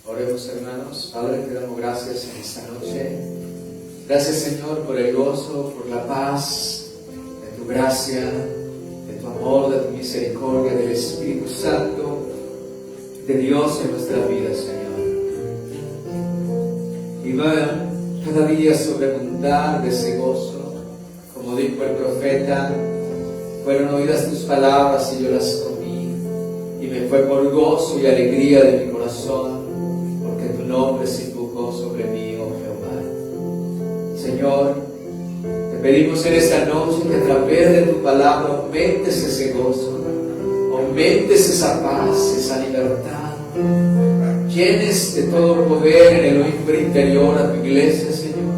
Oremos, hermanos. Padre, te damos gracias en esta noche. Gracias, Señor, por el gozo, por la paz, de tu gracia, de tu amor, de tu misericordia, del Espíritu Santo, de Dios en nuestra vida, Señor. Y va cada día sobreabundar de ese gozo, como dijo el profeta: fueron oídas tus palabras y yo las comí, y me fue por gozo y alegría de mi corazón, porque tu nombre se invocó sobre mí, oh Jehová. Señor, te pedimos en esta noche que a través de tu palabra aumentes ese gozo, aumentes esa paz, esa libertad, llenes de todo poder en el hombre interior a tu iglesia, Señor,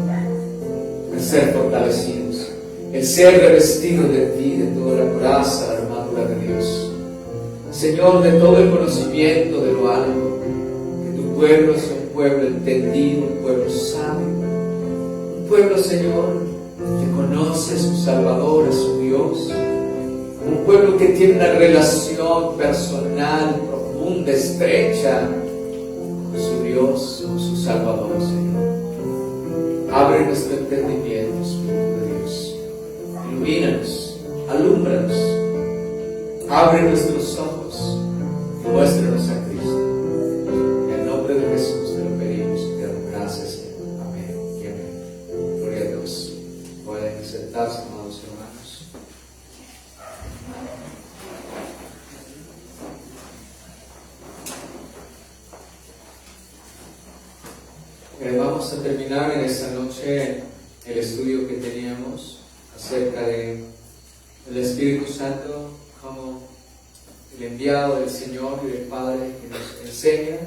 el ser fortalecidos, el ser revestidos de ti, de toda la coraza, la armadura de Dios. Señor, de todo el conocimiento de lo alto, que tu pueblo sea un pueblo entendido, un pueblo sabio, un pueblo, Señor, que conoce a su Salvador, a su Dios, un pueblo que tiene una relación personal, profunda, estrecha con su Dios, con su Salvador, Señor. Abre nuestro entendimiento, Espíritu de Dios. Ilumínanos, alúmbranos, abre nuestros ojos y muéstranos a Cristo. En el nombre de Jesús te lo pedimos y te damos gracias, Señor. Amén y amén. Gloria a Dios. Pueden sentarse, amados hermanos. Vamos a terminar en esta noche el estudio que teníamos acerca de el Espíritu Santo como el enviado del Señor y del Padre, que nos enseña,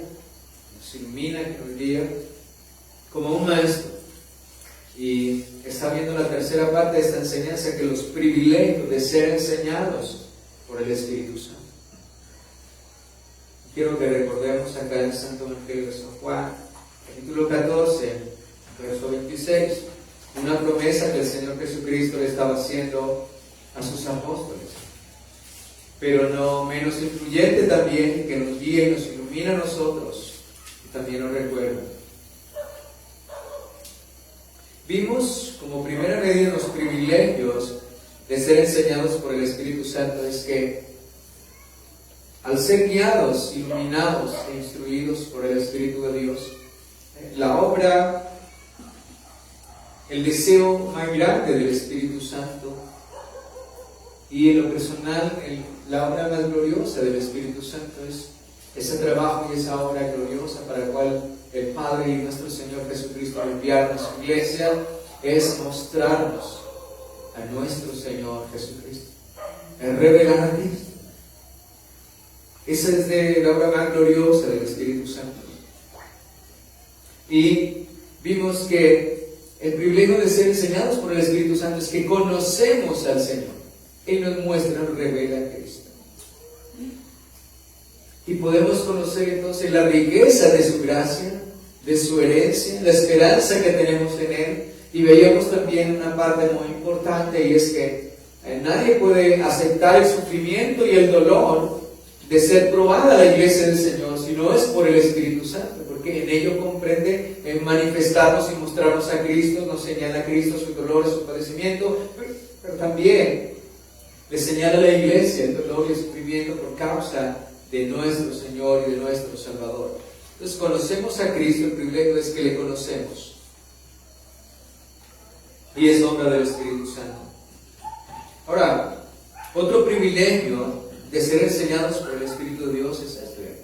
nos ilumina, que nos guía como un maestro. Y está viendo la tercera parte de esta enseñanza, que los privilegios de ser enseñados por el Espíritu Santo. Quiero que recordemos acá en el Santo Evangelio de San Juan, capítulo 14, verso 26, una promesa que el Señor Jesucristo le estaba haciendo a sus apóstoles, pero no menos influyente también, que nos guía y nos ilumina a nosotros, y también nos recuerda. Vimos como primera medida los privilegios de ser enseñados por el Espíritu Santo, es que al ser guiados, iluminados e instruidos por el Espíritu de Dios, la obra, el deseo más grande del Espíritu Santo, y en lo personal la obra más gloriosa del Espíritu Santo es ese trabajo y esa obra gloriosa para la cual el Padre y nuestro Señor Jesucristo enviaron a su iglesia, es mostrarnos a nuestro Señor Jesucristo, es revelar a Cristo. Esa es la obra más gloriosa del Espíritu Santo. Y vimos que el privilegio de ser enseñados por el Espíritu Santo es que conocemos al Señor. Él nos muestra, nos revela a Cristo. Y podemos conocer entonces la riqueza de su gracia, de su herencia, la esperanza que tenemos en Él. Y veíamos también una parte muy importante, y es que nadie puede aceptar el sufrimiento y el dolor de ser probada la iglesia del Señor si no es por el Espíritu Santo, porque en ello comprende manifestarnos y mostrarnos a Cristo, nos señala a Cristo su dolor, su padecimiento, pero también le señala a la iglesia el dolor y el sufrimiento por causa de nuestro Señor y de nuestro Salvador. Entonces conocemos a Cristo, el privilegio es que le conocemos, y es obra del Espíritu Santo. Ahora, otro privilegio de ser enseñados por el Espíritu de Dios es este.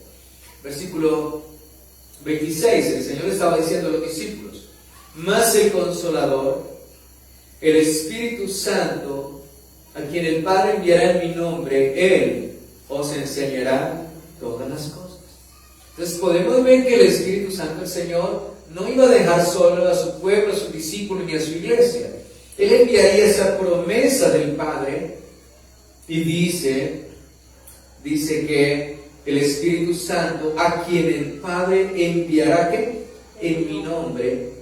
Versículo 26, el Señor estaba diciendo a los discípulos: mas el Consolador, el Espíritu Santo, a quien el Padre enviará en mi nombre, Él os enseñará todas las cosas. Entonces podemos ver que el Espíritu Santo, el Señor, no iba a dejar solo a su pueblo, a sus discípulos ni a su iglesia. Él enviaría esa promesa del Padre, y dice que el Espíritu Santo, a quien el Padre enviará, ¿qué? En mi nombre,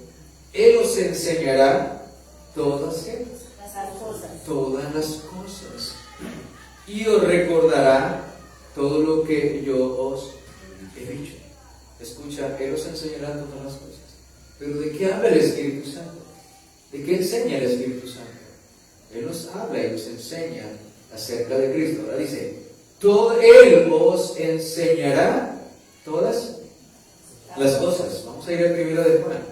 Él os enseñará todas las cosas, y os recordará todo lo que yo os he dicho. Escucha, Él os enseñará todas las cosas. Pero ¿de qué habla el Espíritu Santo? ¿De qué enseña el Espíritu Santo? Él nos habla y nos enseña acerca de Cristo. Ahora dice, Él os enseñará todas las cosas. Vamos a ir al 1 de Juan.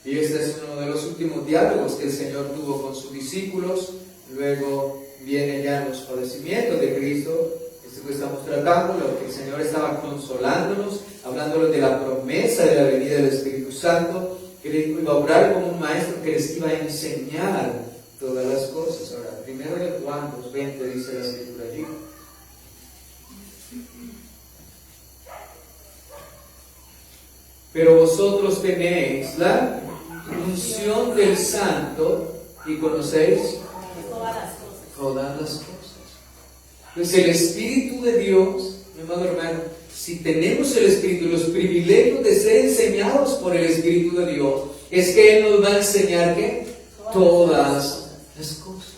Y este es uno de los últimos diálogos que el Señor tuvo con sus discípulos. Luego vienen ya los padecimientos de Cristo. Esto que estamos tratando, lo que el Señor estaba consolándonos, hablándoles de la promesa de la venida del Espíritu Santo, que le iba a obrar como un maestro que les iba a enseñar todas las cosas. Ahora, 1 de Juan 2:20 dice la Escritura allí. Pero vosotros tenéis la unción del Santo y conocéis todas las cosas. Pues el Espíritu de Dios, mi amado hermano, si tenemos el Espíritu, los privilegios de ser enseñados por el Espíritu de Dios, es que Él nos va a enseñar ¿qué? Todas las cosas.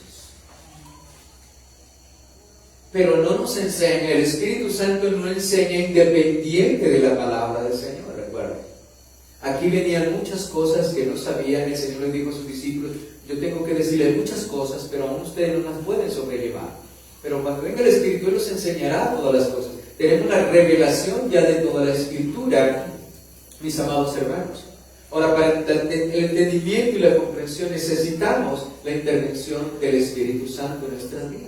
Pero no nos enseña, el Espíritu Santo no enseña independiente de la palabra del Señor, recuerden. Aquí venían muchas cosas que no sabían, el Señor les dijo a sus discípulos, yo tengo que decirles muchas cosas, pero aún ustedes no las pueden sobrellevar. Pero cuando venga el Espíritu, Él los enseñará todas las cosas. Tenemos la revelación ya de toda la Escritura, mis amados hermanos. Ahora, para el entendimiento y la comprensión necesitamos la intervención del Espíritu Santo en nuestras vidas.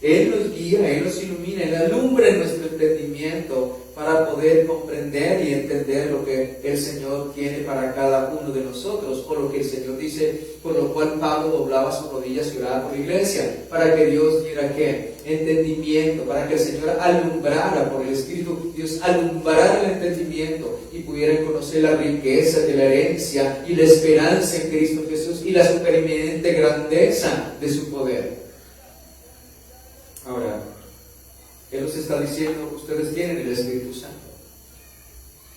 Él nos guía, Él nos ilumina, Él alumbra en nuestro entendimiento para poder comprender y entender lo que el Señor tiene para cada uno de nosotros, o lo que el Señor dice, por lo cual Pablo doblaba sus rodillas y oraba por la iglesia, para que Dios diera ¿qué? Entendimiento, para que el Señor alumbrara por el Espíritu, Dios alumbrara el entendimiento y pudieran conocer la riqueza de la herencia y la esperanza en Cristo Jesús y la supereminente grandeza de su poder. Ahora, Él nos está diciendo, ustedes tienen el Espíritu Santo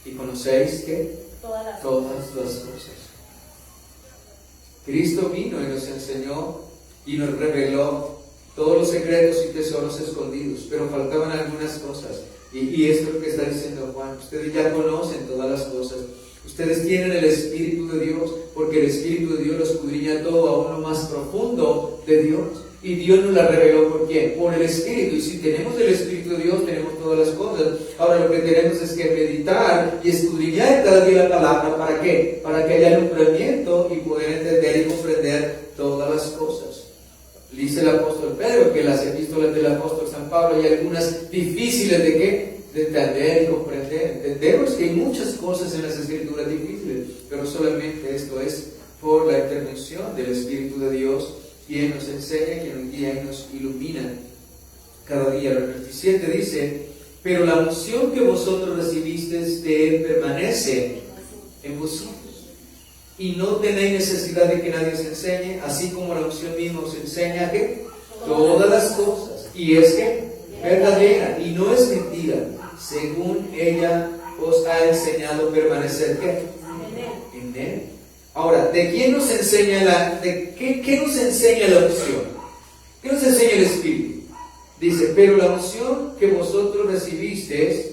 y conocéis que todas las cosas. Cristo vino y nos enseñó y nos reveló todos los secretos y tesoros escondidos, pero faltaban algunas cosas. Y esto es lo que está diciendo Juan, ustedes ya conocen todas las cosas. Ustedes tienen el Espíritu de Dios, porque el Espíritu de Dios los escudriña todo aún lo más profundo de Dios. Y Dios nos la reveló ¿por quién? Por el Espíritu. Y si tenemos el Espíritu de Dios, tenemos todas las cosas. Ahora lo que tenemos es que meditar y escudriñar cada día la palabra. ¿Para qué? Para que haya alumbramiento y poder entender y comprender todas las cosas. Dice el apóstol Pedro que en las epístolas del apóstol San Pablo hay algunas difíciles de ¿qué? De entender y comprender. Entendemos que hay muchas cosas en las Escrituras difíciles, pero solamente esto es por la intervención del Espíritu de Dios, quien nos enseña, quien nos guía y nos ilumina cada día. El 27 dice, pero la unción que vosotros recibisteis de Él permanece en vosotros, y no tenéis necesidad de que nadie os enseñe, así como la unción misma os enseña que todas las cosas, y es que verdadera, y no es mentira, según ella os ha enseñado permanecer ¿qué? En Él. Ahora, ¿de quién nos enseña qué nos enseña la unción? ¿Qué nos enseña el Espíritu? Dice, pero la unción que vosotros recibisteis,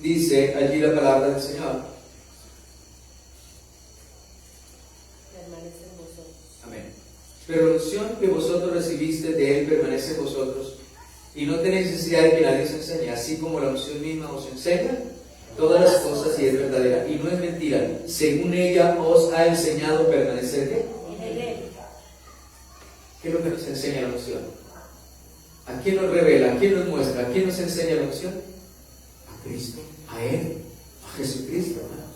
dice allí la palabra del Señor. Permanece en vosotros. Amén. Pero la unción que vosotros recibisteis de Él permanece en vosotros, y no tenéis necesidad de que nadie os enseñe, así como la unción misma os enseña todas las cosas y es verdadera y no es mentira, según ella os ha enseñado permanecer en Él. ¿Qué es lo que nos enseña la unción? ¿A quién nos revela? ¿A quién nos muestra? ¿A quién nos enseña la unción? A Cristo, a Él, a Jesucristo, hermanos.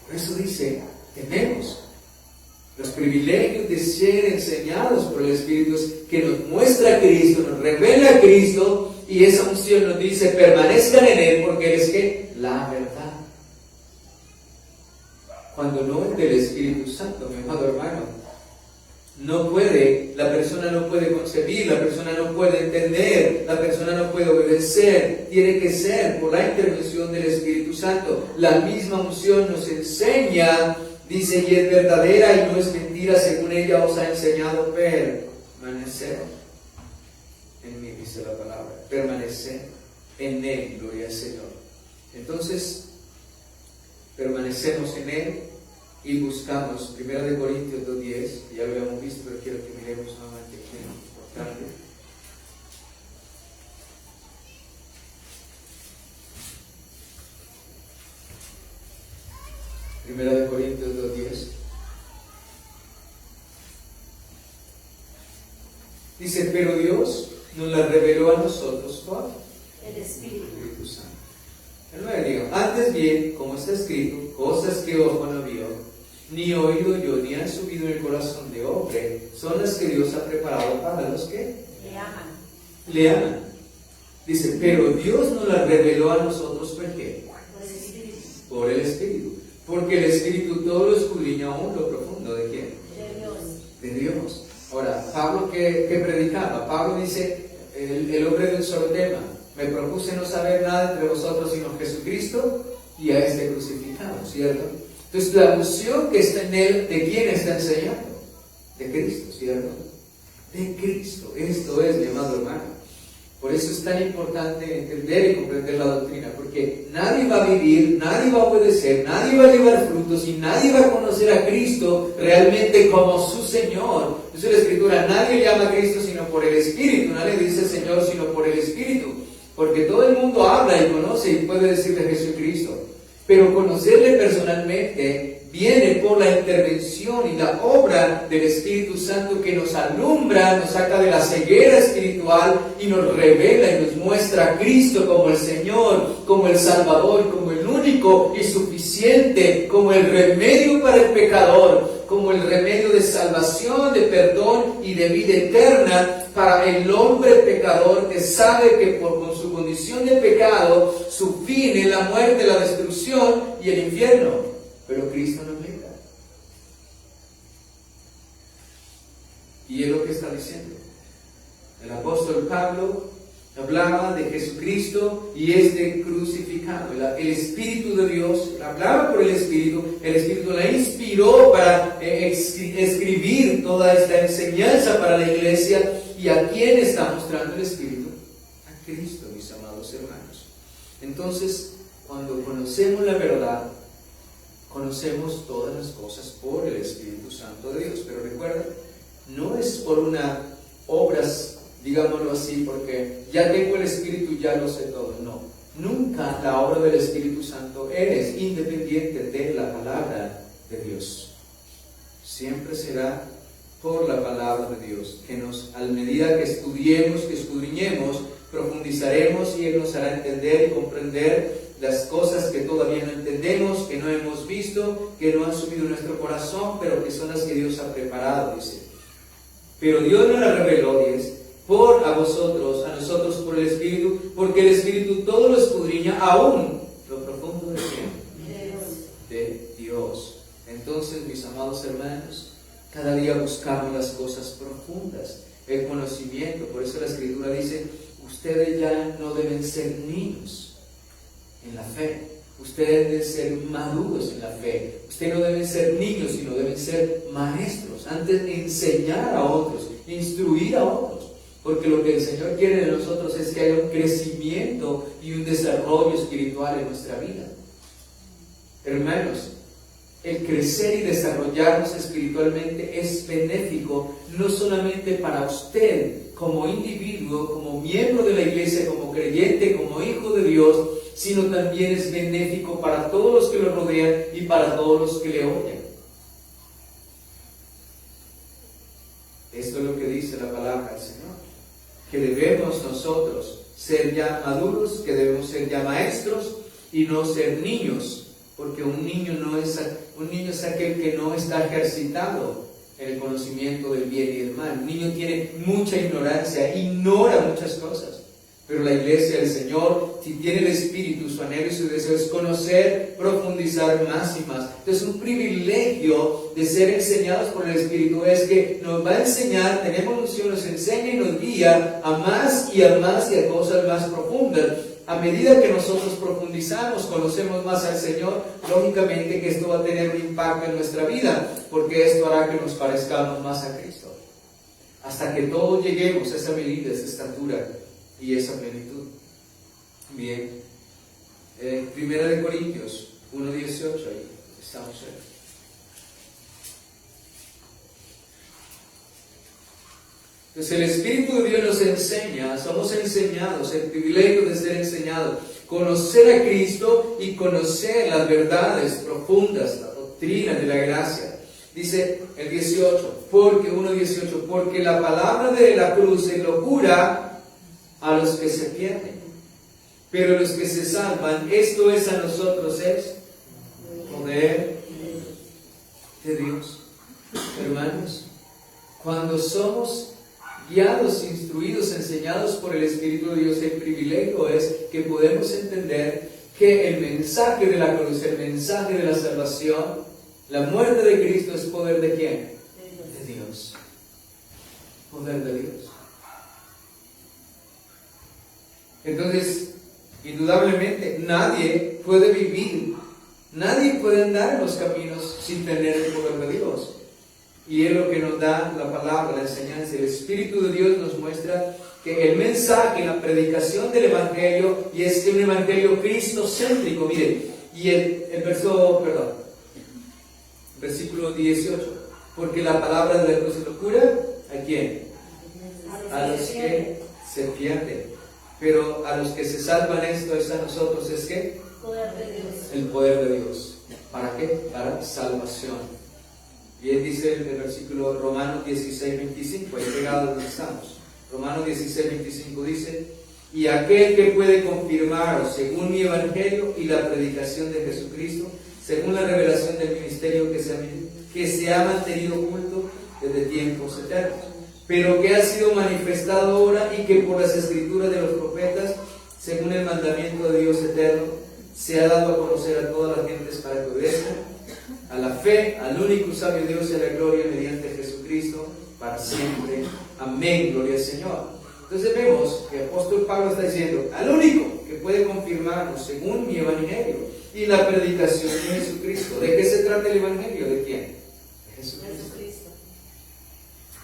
Por eso dice, tenemos los privilegios de ser enseñados por el Espíritu que nos muestra a Cristo, nos revela a Cristo. Y esa unción nos dice, permanezcan en Él, porque Él es ¿qué? La verdad. Cuando no es del Espíritu Santo, mi amado hermano, la persona no puede concebir, la persona no puede entender, la persona no puede obedecer. Tiene que ser por la intervención del Espíritu Santo. La misma unción nos enseña, dice, y es verdadera y no es mentira, según ella os ha enseñado, permanecer en mí, dice la palabra, permanecer en Él, gloria al Señor. Entonces, permanecemos en Él y buscamos, 1 Corintios 2:10, ya lo habíamos visto, pero quiero que miremos nuevamente aquí, importante. Primera de Corintios 2:10. Dice, pero Dios nos la reveló a nosotros por el Espíritu Santo. El 9 digo, antes bien, como está escrito, cosas que ojo no vio, ni oído yo, ni han subido en el corazón de hombre, son las que Dios ha preparado para los que le aman. Dice, pero Dios nos la reveló a nosotros ¿por qué? Por el Espíritu. Porque el Espíritu todo lo escudriña aún lo profundo. ¿De quién? De Dios. Ahora, Pablo que predicaba, Pablo dice, el hombre de un solo tema, me propuse no saber nada entre vosotros sino Jesucristo y a este crucificado, ¿cierto? Entonces la unción que está en él, ¿de quién está enseñando? De Cristo, ¿cierto? De Cristo. Esto es, mi amado hermano. Por eso es tan importante entender y comprender la doctrina, porque nadie va a vivir, nadie va a obedecer, nadie va a llevar frutos y nadie va a conocer a Cristo realmente como su Señor. Dice la Escritura, nadie llama a Cristo sino por el Espíritu, nadie dice Señor sino por el Espíritu, porque todo el mundo habla y conoce y puede decir de Jesucristo, pero conocerle personalmente viene por la intervención y la obra del Espíritu Santo que nos alumbra, nos saca de la ceguera espiritual y nos revela y nos muestra a Cristo como el Señor, como el Salvador, como el único y suficiente, como el remedio para el pecador, como el remedio de salvación, de perdón y de vida eterna para el hombre pecador que sabe que con su condición de pecado, su fin es la muerte, la destrucción y el infierno. Pero Cristo nos libra. Y es lo que está diciendo. El apóstol Pablo hablaba de Jesucristo y este crucificado. El Espíritu de Dios, hablaba por el Espíritu la inspiró para escribir toda esta enseñanza para la iglesia. ¿Y a quién está mostrando el Espíritu? A Cristo, mis amados hermanos. Entonces, cuando conocemos la verdad, conocemos todas las cosas por el Espíritu Santo de Dios. Pero recuerda, no es por unas obras, digámoslo así, porque ya tengo el Espíritu, ya lo sé todo. No, nunca la obra del Espíritu Santo es independiente de la palabra de Dios. Siempre será por la palabra de Dios, que a medida que estudiemos, que escudriñemos, profundizaremos y Él nos hará entender y comprender las cosas que todavía no entendemos, que no hemos visto, que no han subido en nuestro corazón, pero que son las que Dios ha preparado, dice. Pero Dios nos la reveló, dice, por a vosotros, a nosotros por el Espíritu, porque el Espíritu todo lo escudriña, aún lo profundo de quién? De Dios. Entonces, mis amados hermanos, cada día buscamos las cosas profundas, el conocimiento. Por eso la Escritura dice, ustedes ya no deben ser niños en la fe, ustedes deben ser maduros en la fe. Ustedes no deben ser niños, sino deben ser maestros, antes de enseñar a otros, instruir a otros, porque lo que el Señor quiere de nosotros es que haya un crecimiento y un desarrollo espiritual en nuestra vida. Hermanos, el crecer y desarrollarnos espiritualmente es benéfico no solamente para usted como individuo, como miembro de la iglesia, como creyente, como hijo de Dios, sino también es benéfico para todos los que lo rodean y para todos los que le oyen. Esto es lo que dice la palabra del Señor, que debemos nosotros ser ya maduros, que debemos ser ya maestros y no ser niños, porque un niño es aquel que no está ejercitado en el conocimiento del bien y del mal. Un niño tiene mucha ignorancia, ignora muchas cosas. Pero la iglesia del Señor, si tiene el Espíritu, su anhelo y su deseo es conocer, profundizar más y más. Entonces, un privilegio de ser enseñados por el Espíritu es que nos va a enseñar, tenemos unción, nos enseña y nos guía a más y a más y a cosas más profundas. A medida que nosotros profundizamos, conocemos más al Señor, lógicamente que esto va a tener un impacto en nuestra vida, porque esto hará que nos parezcamos más a Cristo. Hasta que todos lleguemos a esa medida, esa estatura y esa plenitud. Bien, Primera de Corintios 1:18, ahí estamos. Entonces el Espíritu de Dios nos enseña, somos enseñados, el privilegio de ser enseñados, conocer a Cristo y conocer las verdades profundas, la doctrina de la gracia. Dice el 18, porque la palabra de la cruz es locura a los que se pierden, pero los que se salvan, esto es a nosotros, es poder de Dios. Hermanos, cuando somos guiados, instruidos, enseñados por el Espíritu de Dios, el privilegio es que podemos entender que el mensaje de la cruz, el mensaje de la salvación, la muerte de Cristo es poder ¿de quién? De Dios. Poder de Dios. Entonces, indudablemente, nadie puede vivir, nadie puede andar en los caminos sin tener el poder de Dios. Y es lo que nos da la palabra, la enseñanza. El Espíritu de Dios nos muestra que el mensaje, la predicación del Evangelio, y es un Evangelio cristocéntrico, miren, y el versículo 18, porque la palabra de la cruz es locura, ¿a quién? A los que se pierden. Pero a los que se salvan, esto es a nosotros, ¿es qué? Poder de Dios. El poder de Dios. ¿Para qué? Para salvación. Y él dice el versículo Romanos 16:25, ahí pegado donde estamos. Romanos 16:25 dice, y aquel que puede confirmaros según mi evangelio y la predicación de Jesucristo, según la revelación del ministerio que se ha mantenido oculto desde tiempos eternos, pero que ha sido manifestado ahora y que por las escrituras de los profetas, según el mandamiento de Dios eterno, se ha dado a conocer a todas las gentes para que obedezcan a la fe, al único sabio Dios y a la gloria mediante Jesucristo para siempre. Amén, gloria al Señor. Entonces vemos que el apóstol Pablo está diciendo, al único que puede confirmarnos según mi evangelio y la predicación de Jesucristo. ¿De qué se trata el evangelio? ¿De quién? De Jesucristo.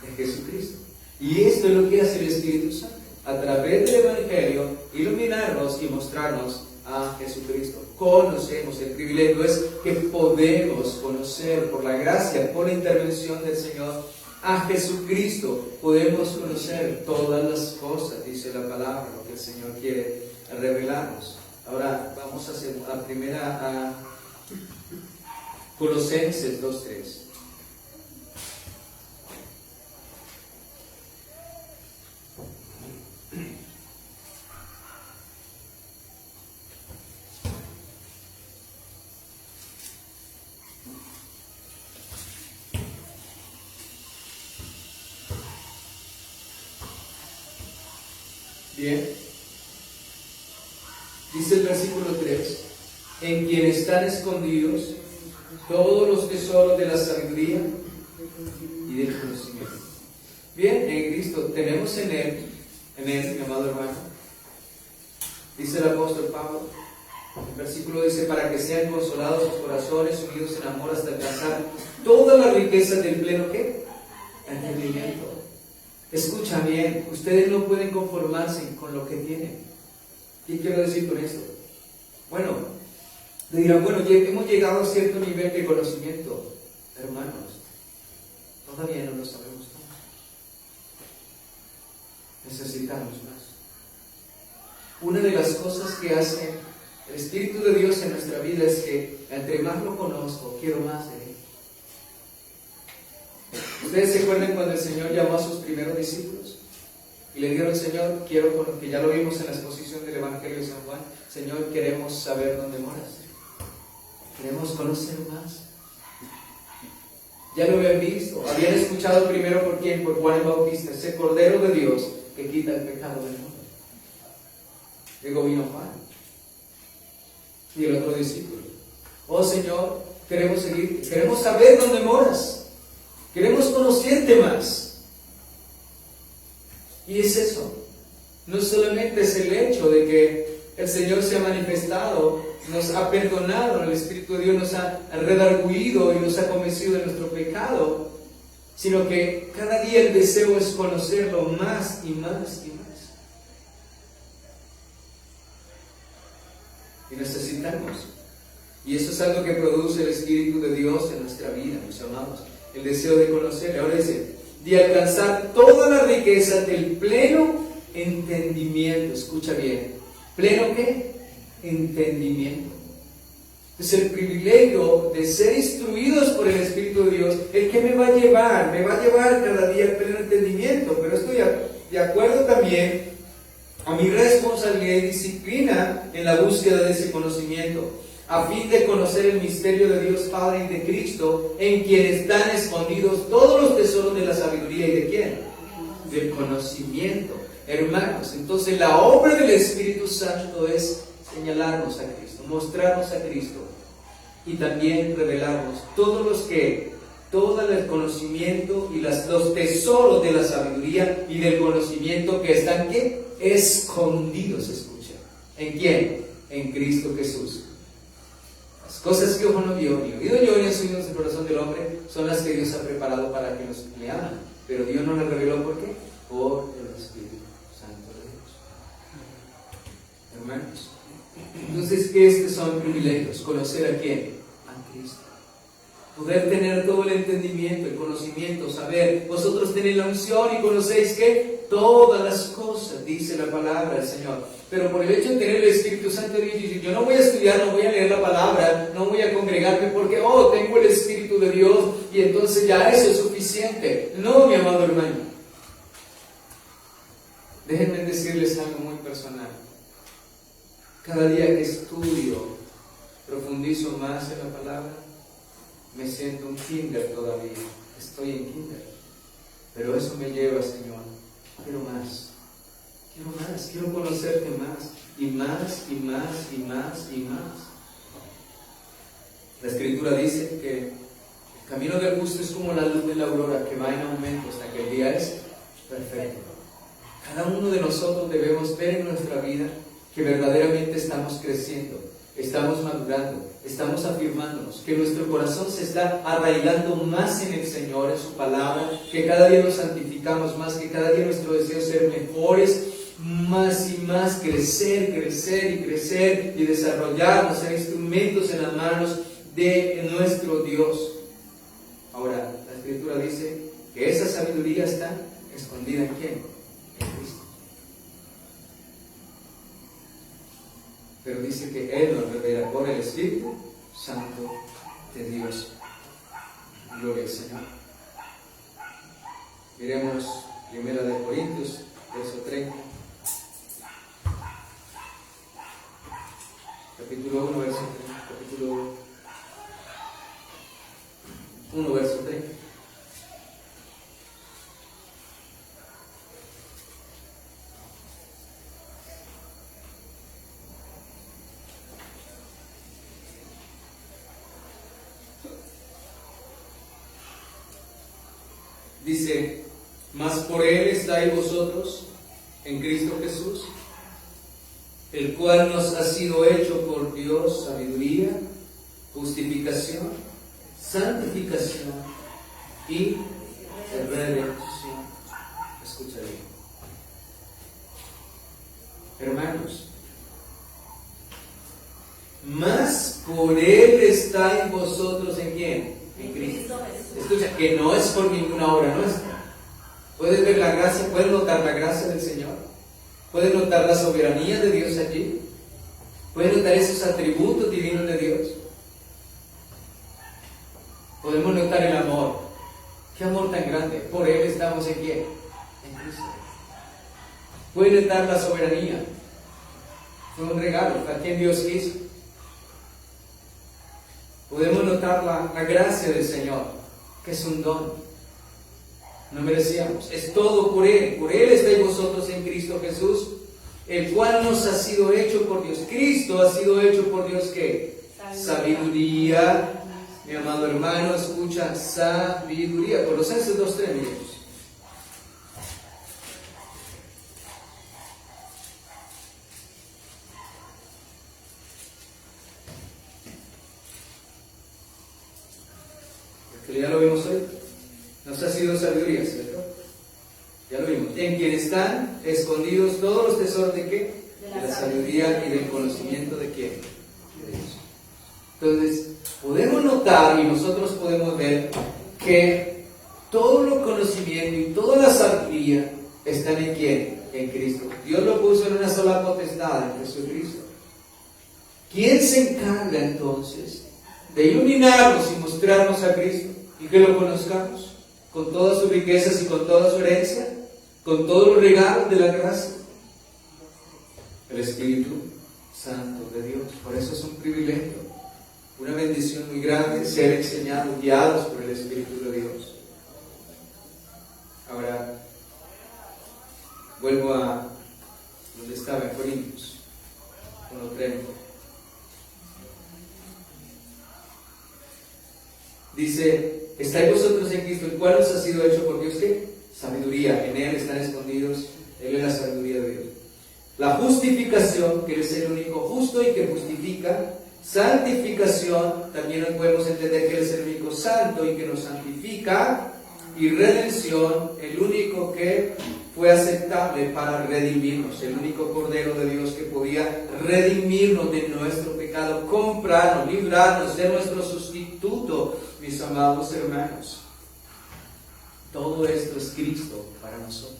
De Jesucristo. Y esto es lo que hace el Espíritu Santo, a través del evangelio, iluminarnos y mostrarnos a Jesucristo. Conocemos, el privilegio es que podemos conocer por la gracia, por la intervención del Señor, a Jesucristo. Podemos conocer todas las cosas, dice la palabra, lo que el Señor quiere revelarnos. Ahora vamos a Colosenses 2:3. Bien, dice el versículo 3, en quien están escondidos todos los tesoros de la sabiduría y del conocimiento. Bien, en Cristo tenemos en Él, mi amado hermano, dice el apóstol Pablo, el versículo dice, para que sean consolados sus corazones, unidos en amor hasta alcanzar toda la riqueza del pleno, ¿qué? Entendimiento. Escucha bien, ustedes no pueden conformarse con lo que tienen. ¿Qué quiero decir con esto? Bueno, le dirán, bueno, hemos llegado a cierto nivel de conocimiento. Hermanos, todavía no lo sabemos todo. Necesitamos más. Una de las cosas que hace el Espíritu de Dios en nuestra vida es que entre más lo conozco, quiero más de Él. ¿Ustedes se acuerdan cuando el Señor llamó a sus primeros discípulos? Y le dijeron, Señor, que ya lo vimos en la exposición del Evangelio de San Juan, Señor, queremos saber dónde moras. Queremos conocer más. Ya lo habían visto, habían escuchado primero por quién, por Juan el Bautista, ese Cordero de Dios que quita el pecado del mundo. Luego vino Juan y el otro discípulo. Oh Señor, queremos seguirte, queremos saber dónde moras, queremos conocerte más. Y es eso, no solamente es el hecho de que el Señor se ha manifestado, nos ha perdonado, el Espíritu de Dios nos ha redarguido y nos ha convencido de nuestro pecado, sino que cada día el deseo es conocerlo más y más y más. Y necesitamos. Y eso es algo que produce el Espíritu de Dios en nuestra vida, mis amados. El deseo de conocerle. Ahora dice, de alcanzar toda la riqueza del pleno entendimiento. Escucha bien. ¿Pleno qué? Entendimiento. Es el privilegio de ser instruidos por el Espíritu de Dios, el que me va a llevar cada día al pleno entendimiento. Pero estoy de acuerdo también a mi responsabilidad y disciplina en la búsqueda de ese conocimiento, a fin de conocer el misterio de Dios Padre y de Cristo, en quien están escondidos todos los tesoros de la sabiduría. ¿Y de quién? Del conocimiento. Hermanos, entonces la obra del Espíritu Santo es señalarnos a Cristo, mostrarnos a Cristo y también revelarnos todo el conocimiento y los tesoros de la sabiduría y del conocimiento que están ¿qué? Escondidos. Escucha. ¿En quién? En Cristo Jesús. Las cosas que ojo no vio, ni oído yo, ni han subido en el corazón del hombre, son las que Dios ha preparado para que los le aman. Pero Dios no las reveló, ¿por qué? Por el Espíritu Santo de Dios. Hermanos, entonces estos son privilegios. Conocer a quién, a Cristo, poder tener todo el entendimiento, el conocimiento, saber, vosotros tenéis la unción y conocéis que todas las cosas, dice la palabra del Señor. Pero por el hecho de tener el Espíritu Santo, yo no voy a estudiar, no voy a leer la palabra, no voy a congregarme porque tengo el Espíritu de Dios y entonces ya eso es suficiente. No, mi amado hermano. Déjenme decirles algo muy personal. Cada día que estudio, profundizo más en la palabra, me siento un kinder todavía. Estoy en kinder. Pero eso me lleva, Señor, quiero más. Quiero conocerte más, y más, y más, y más, y más. La Escritura dice que el camino del justo es como la luz de la aurora que va en aumento hasta que el día es perfecto. Cada uno de nosotros debemos ver en nuestra vida que verdaderamente estamos creciendo, estamos madurando, estamos afirmándonos, que nuestro corazón se está arraigando más en el Señor, en su palabra, que cada día nos santificamos más, que cada día nuestro deseo es ser mejores, más y más, crecer y desarrollarnos, ser instrumentos en las manos de nuestro Dios. Ahora, la Escritura dice que esa sabiduría está escondida ¿en quién? En Cristo. Pero dice que Él nos revela por el Espíritu Santo de Dios. Gloria al Señor. Miremos 1 Corintios, verso 30. Capítulo 1, verso 30. Capítulo 1, verso 30. Dice, mas por Él estáis vosotros en Cristo Jesús, el cual nos ha sido hecho por Dios sabiduría, justificación, santificación y redención. Escucha bien. Hermanos, más por Él estáis vosotros en quién? En Cristo. Escucha, que no es por ninguna obra nuestra. ¿Puedes ver la gracia? ¿Puedes notar la gracia del Señor? ¿Puedes notar la soberanía de Dios allí? ¿Puedes notar esos atributos divinos de Dios? Podemos notar el amor. ¿Qué amor tan grande? Por Él estamos en quién? En Cristo. ¿Puedes notar la soberanía? Fue un regalo, a quien Dios quiso. Podemos notar la gracia del Señor, que es un don. No merecíamos, es todo por Él estáis vosotros en Cristo Jesús, el cual nos ha sido hecho por Dios. Cristo ha sido hecho por Dios, ¿qué? Sabiduría. Mi amado hermano, escucha, sabiduría. Colosenses 2:3, miremos. Porque ya lo vimos hoy. Nos ha sido sabiduría, ¿cierto? Ya lo vimos. En quien están escondidos todos los tesoros de ¿qué? De la sabiduría y del conocimiento de quién. De Dios. Entonces, podemos notar y nosotros podemos ver que todo el conocimiento y toda la sabiduría están en quién? En Cristo. Dios lo puso en una sola potestad, en Jesucristo. ¿Quién se encarga entonces de iluminarnos y mostrarnos a Cristo y que lo conozcamos con todas sus riquezas y con toda su herencia, con todos los regalos de la gracia? El Espíritu Santo de Dios. Por eso es un privilegio, una bendición muy grande ser enseñados, guiados por el Espíritu de Dios. Ahora, vuelvo a donde estaba, en Corintios 1:30. Dice, estáis vosotros en Cristo, el cual os ha sido hecho por Dios, ¿qué? Sabiduría. En Él están escondidos, Él es la sabiduría de Dios. La justificación, que es el único justo y que justifica. Santificación, también podemos entender que Él es el único santo y que nos santifica. Y redención, el único que fue aceptable para redimirnos, el único Cordero de Dios que podía redimirnos de nuestro pecado, comprarnos, librarnos, ser nuestro sustituto, mis amados hermanos. Todo esto es Cristo para nosotros.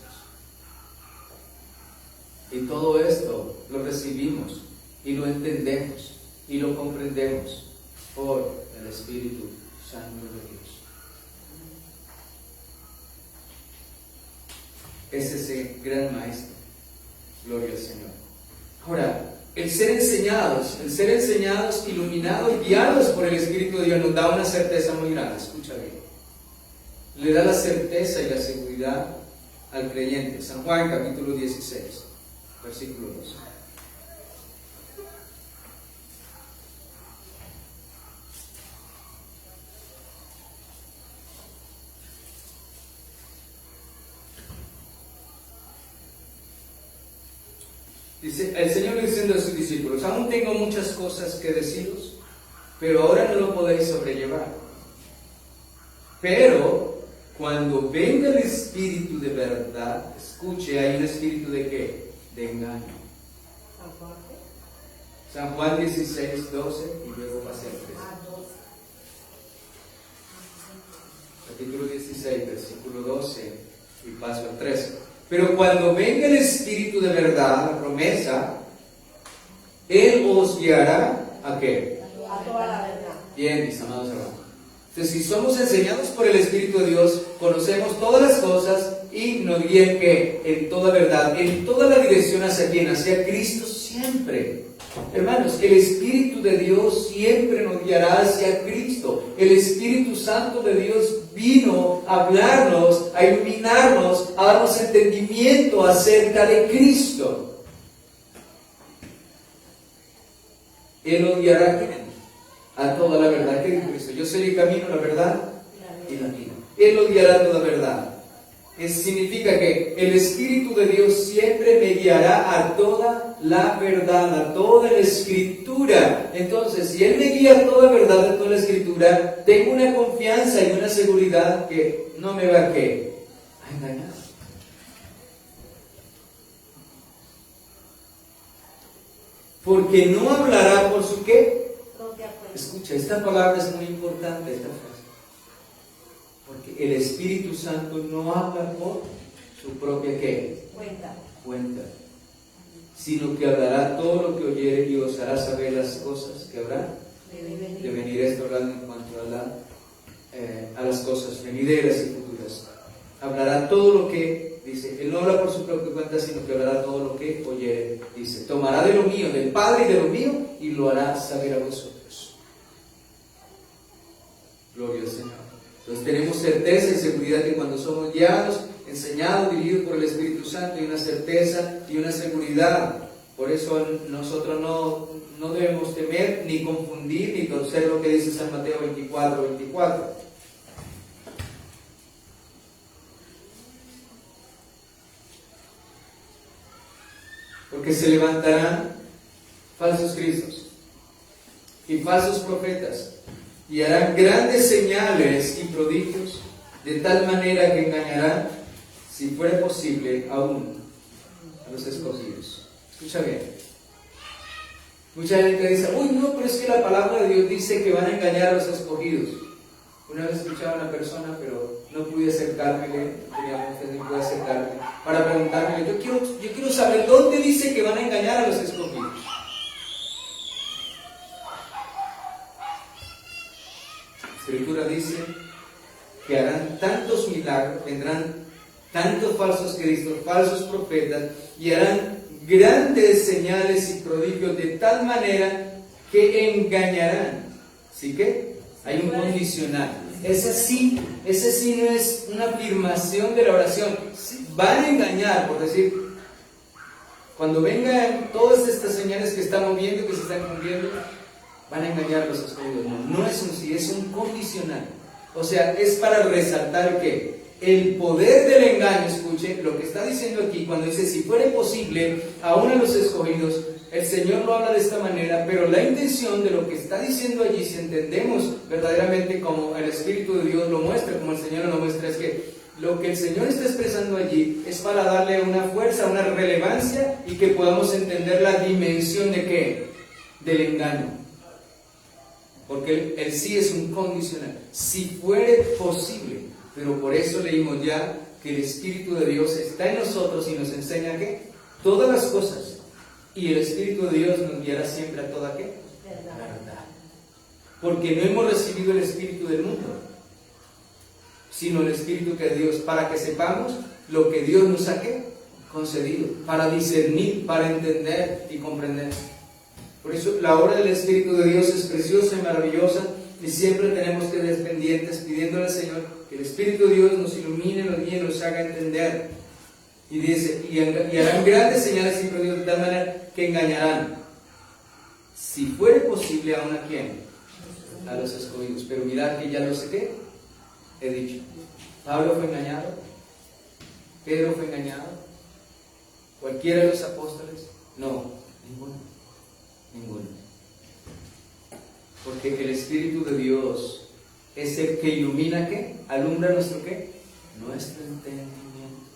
Y todo esto lo recibimos y lo entendemos y lo comprendemos por el Espíritu Santo de Dios. Ese es el gran Maestro. Gloria al Señor. Ahora, el ser enseñados, iluminados y guiados por el Espíritu de Dios nos da una certeza muy grande. Escucha bien. Le da la certeza y la seguridad al creyente. San Juan capítulo 16, versículo 2. Dice, el Señor diciendo a sus discípulos, aún tengo muchas cosas que deciros, pero ahora no lo podéis sobrellevar. Pero cuando venga el Espíritu de verdad, escuche, hay un espíritu de ¿qué? De engaño. San Juan 16, 12 y luego pase al 13. Capítulo 16, versículo 12 y paso al 13. Pero cuando venga el Espíritu de verdad, la promesa, Él os guiará ¿a qué? A toda la verdad. Bien, mis amados hermanos. Entonces, si somos enseñados por el Espíritu de Dios, conocemos todas las cosas y nos guía en qué? En toda verdad, en toda la dirección hacia quién, hacia Cristo siempre. Hermanos, el Espíritu de Dios siempre nos guiará hacia Cristo. El Espíritu Santo de Dios vino a hablarnos, a iluminarnos, a darnos entendimiento acerca de Cristo. Él nos guiará ¿a quién? A toda la verdad. ¿Qué dijo Cristo? Yo soy el camino, la verdad y la vida. Él nos guiará a toda verdad. Eso significa que el Espíritu de Dios siempre me guiará a toda la verdad, a toda la Escritura. Entonces, si Él me guía a toda verdad, a toda la Escritura, tengo una confianza y una seguridad que no me va a engañar. Porque no hablará por su ¿qué? Escucha, esta palabra es muy importante, esta frase. Porque el Espíritu Santo no habla por su propia ¿qué? Cuenta. Sino que hablará todo lo que oyere y os hará saber las cosas que habrá de venir. Esto hablando en cuanto a las cosas venideras y futuras. Hablará todo lo que, dice, Él no habla por su propia cuenta, sino que hablará todo lo que oyere. Dice, tomará de lo mío, del Padre y de lo mío, y lo hará saber a vosotros. Gloria al Señor. Entonces tenemos certeza y seguridad que cuando somos guiados, enseñado, dirigido por el Espíritu Santo, y una certeza y una seguridad. Por eso nosotros no debemos temer, ni confundir, ni torcer lo que dice San Mateo 24:24. Porque se levantarán falsos cristos y falsos profetas, y harán grandes señales y prodigios, de tal manera que engañarán, si fuera posible, aún a los escogidos. Escucha bien. Mucha gente dice, uy, no, pero es que la palabra de Dios dice que van a engañar a los escogidos. Una vez escuchaba a una persona, pero no pude acercarme, no pude acercarme, para preguntarme, yo quiero saber dónde dice que van a engañar a los escogidos. La Escritura dice que harán tantos milagros, vendrán tantos falsos cristos, falsos profetas, y harán grandes señales y prodigios de tal manera que engañarán. ¿Sí que? Hay un condicional. Ese sí no es una afirmación de la oración. Van a engañar, por decir, cuando vengan todas estas señales que estamos viendo, que se están cumpliendo, van a engañar a los escogidos. No es un sí, es un condicional. O sea, es para resaltar que el poder del engaño, escuche lo que está diciendo aquí, cuando dice, si fuera posible, aún a los escogidos, el Señor lo habla de esta manera, pero la intención de lo que está diciendo allí, si entendemos verdaderamente como el Espíritu de Dios lo muestra, como el Señor lo muestra, es que lo que el Señor está expresando allí es para darle una fuerza, una relevancia, y que podamos entender la dimensión de ¿qué? Del engaño. Porque el sí es un condicional. Si fuere posible. Pero por eso leímos ya que el Espíritu de Dios está en nosotros y nos enseña ¿qué? Todas las cosas. Y el Espíritu de Dios nos guiará siempre a toda ¿qué? La verdad. Porque no hemos recibido el Espíritu del mundo, sino el Espíritu que es Dios, para que sepamos lo que Dios nos ha ¿qué? Concedido, para discernir, para entender y comprender. Por eso la obra del Espíritu de Dios es preciosa y maravillosa, y siempre tenemos que estar pendientes pidiéndole al Señor que el Espíritu de Dios nos ilumine, nos guíe, nos haga entender. Y dice, y harán grandes señales y prodigios de tal manera que engañarán, si fuere posible, aún a quién, a los escogidos. Pero mirad que ya lo sé que he dicho. Pablo fue engañado, Pedro fue engañado, cualquiera de los apóstoles, no, ninguno. Porque el Espíritu de Dios es el que ilumina ¿qué? Alumbra nuestro ¿qué? Nuestro entendimiento.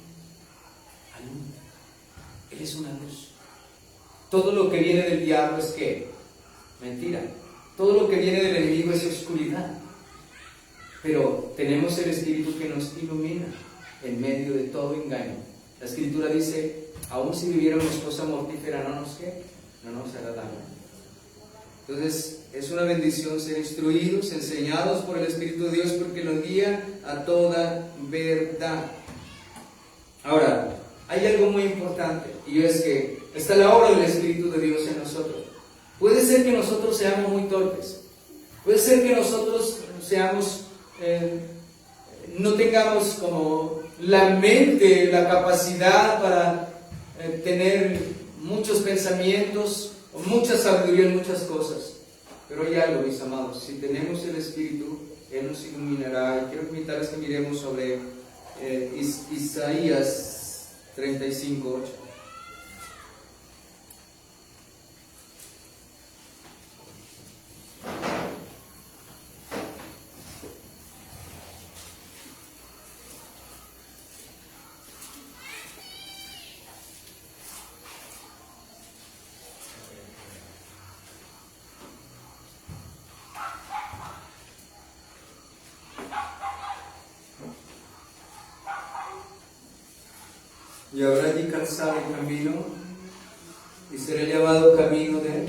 Alumbra. Él es una luz. Todo lo que viene del diablo es ¿qué? Mentira. Todo lo que viene del enemigo es oscuridad. Pero tenemos el Espíritu que nos ilumina en medio de todo engaño. La Escritura dice, aun si viviéramos cosa mortífera, no nos hará daño. Entonces, es una bendición ser instruidos, enseñados por el Espíritu de Dios, porque nos guía a toda verdad. Ahora, hay algo muy importante, y es que está la obra del Espíritu de Dios en nosotros. Puede ser que nosotros seamos muy torpes, puede ser que nosotros seamos, no tengamos como la mente, la capacidad para tener muchos pensamientos, o mucha sabiduría en muchas cosas. Pero hay algo, mis amados, si tenemos el Espíritu, Él nos iluminará. Y quiero invitarles que miremos sobre Isaías 35:8. Y habrá allí calzado el camino, y será llamado camino de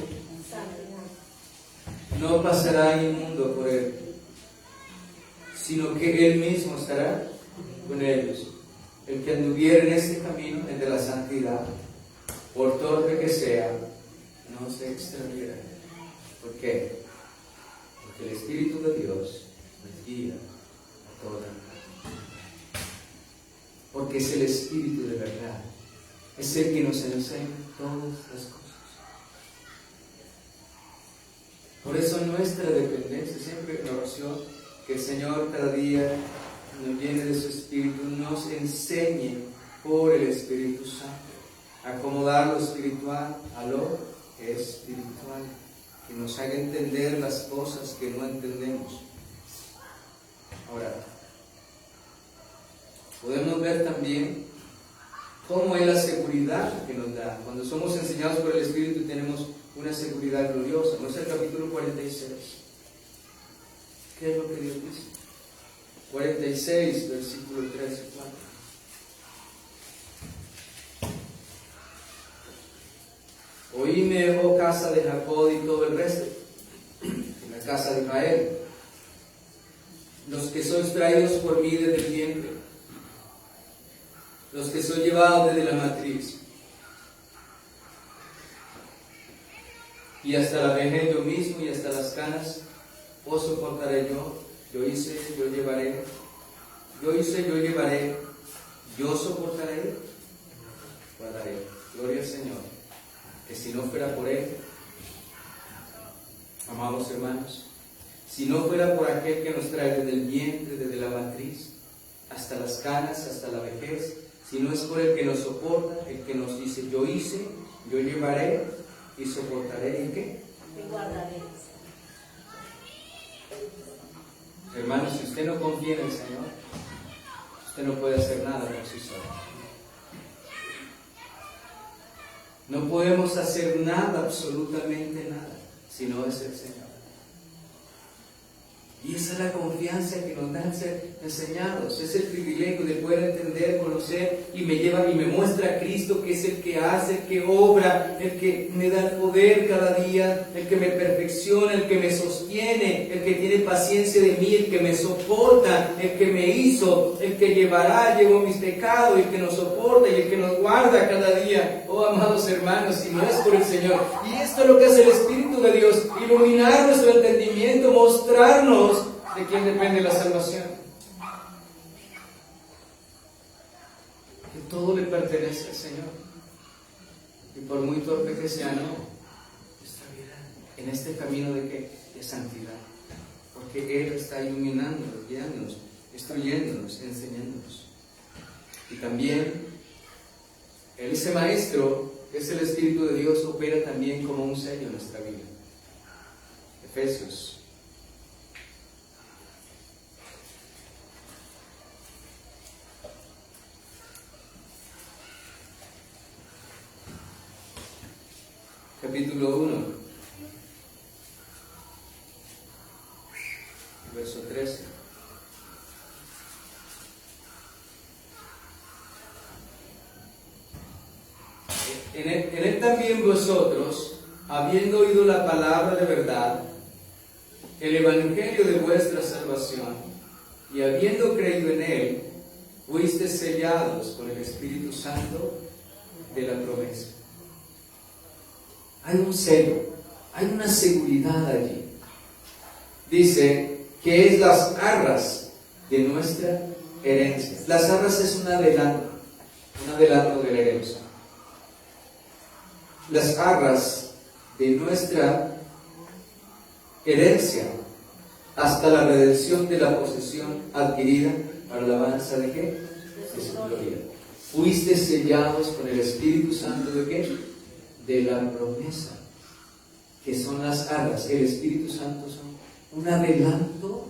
no pasará inmundo por él, sino que él mismo estará con ellos. El que anduviera en este camino, el de la santidad, por torpe que sea, no se extraviará. ¿Por qué? Porque el Espíritu de Dios nos guía a toda. porque es el Espíritu de verdad. Es el que nos enseña todas las cosas. Por eso nuestra dependencia, siempre en oración, que el Señor cada día nos llene de su Espíritu, nos enseñe por el Espíritu Santo a acomodar lo espiritual a lo espiritual, que nos haga entender las cosas que no entendemos. Ahora, podemos ver también cómo es la seguridad que nos da. Cuando somos enseñados por el Espíritu tenemos una seguridad gloriosa. ¿No es el capítulo 46? ¿Qué es lo que Dios dice? 46, versículo 3 y 4. Oíme, oh casa de Jacob y todo el resto, en la casa de Israel, los que sois traídos por mí desde el vientre, los que sois llevados desde la matriz, y hasta la vejez yo mismo y hasta las canas, os soportaré yo hice, yo llevaré, yo hice, yo llevaré, yo soportaré, guardaré. Gloria al Señor, que si no fuera por Él, amados hermanos, si no fuera por aquel que nos trae desde el vientre, desde la matriz, hasta las canas, hasta la vejez, si no es por el que nos soporta, el que nos dice, yo hice, yo llevaré y soportaré, ¿y qué? Y guardaré. Hermanos, si usted no confía en el Señor, usted no puede hacer nada por sí solo. No podemos hacer nada, absolutamente nada, si no es el Señor. Y esa es la confianza que nos dan ser enseñados. Es el privilegio de poder entender, conocer, y me lleva y me muestra a Cristo, que es el que hace, el que obra, el que me da el poder cada día, el que me perfecciona, el que me sostiene, el que tiene paciencia de mí, el que me soporta, el que me hizo, el que llevó mis pecados, el que nos soporta y el que nos guarda cada día. Oh, amados hermanos, si no es por el Señor. Y esto es lo que hace el Espíritu de Dios, iluminar nuestro entendimiento, mostrarnos de quién depende la salvación. Que todo le pertenece al Señor. Y por muy torpe que sea, no, está bien en este camino de ¿qué? De santidad. Porque Él está iluminándonos, guiándonos, instruyéndonos, enseñándonos. Y también, ese Maestro, es el Espíritu de Dios, opera también como un sello en nuestra vida. Efesios. Capítulo 1, verso 13. En él también vosotros, habiendo oído la palabra de verdad, el evangelio de vuestra salvación, y habiendo creído en él, fuisteis sellados con el Espíritu Santo de la promesa. Hay un sello, hay una seguridad allí. Dice que es las arras de nuestra herencia. Las arras es un adelanto de la herencia. Las arras de nuestra herencia hasta la redención de la posesión adquirida para la alabanza de ¿qué? De su gloria. Fuiste sellados con el Espíritu Santo de ¿qué? De la promesa, que son las arras. El Espíritu Santo son un adelanto